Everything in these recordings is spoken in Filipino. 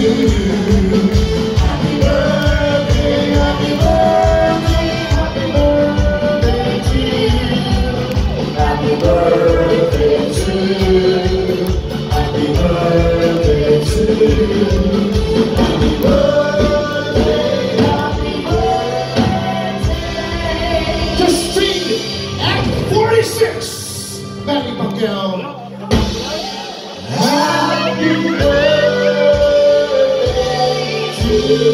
Just sing it at 46, Manny Pacquiao. Happy birthday to you.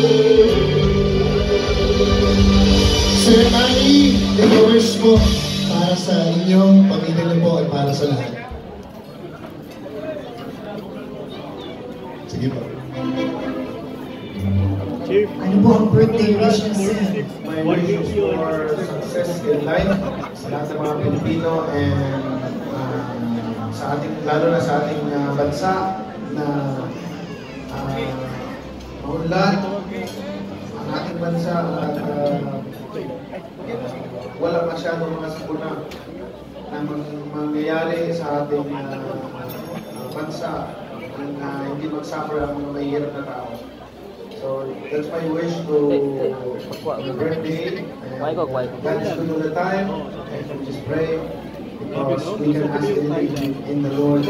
Sir Manny, ito-wish mo para sa inyong pamilya niyo po at para sa lahat. Sige po. Ano po ang birthday wish niyo, sir? My wish is for success in life sa lahat ng mga Pilipino and sa ating, lalo na sa ating bansa na maunlad ang ating bansa at wala masyadong mga sakuna na mangyayari sa ating bansa na hindi mag-suffer ang mga mahihirap na tao. So that's my wish to the birthday. God is good all the time, and we just pray because we can ask anything in the Lord.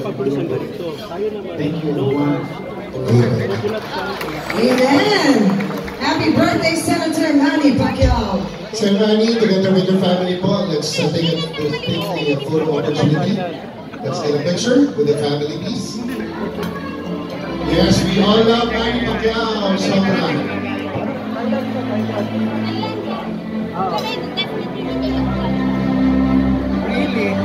Thank you, everyone. Amen! Happy birthday, Senator Manny Pacquiao! Sir Manny, together with your family po, let's take a photo opportunity. Let's take a picture with the family, please. Yes, we all love Manny Pacquiao. Sobra. Really?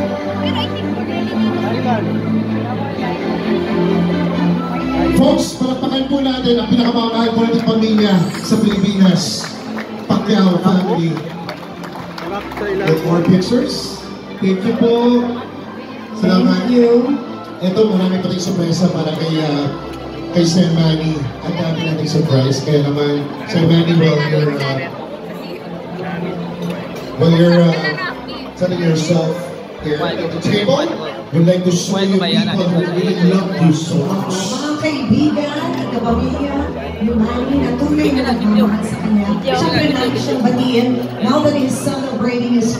Folks, palakpakan po natin ang pinakamamahal po natin pamilya sa Pilipinas. Pacquiao family. Get more pictures. Thank you po. Salamat. Thank you. Ito, marami pa rin sorpresa para kay Sir Manny. Ang dami nating surprise. Kaya naman, Sir Manny, while you're telling yourself here at the table, we'd like to show you people who really love you so much. Mga kaibigan at kapamilya, yung Manny na tunay na nagmamahal sa kanya. Siyempre natin siyang batiin now that he's celebrating his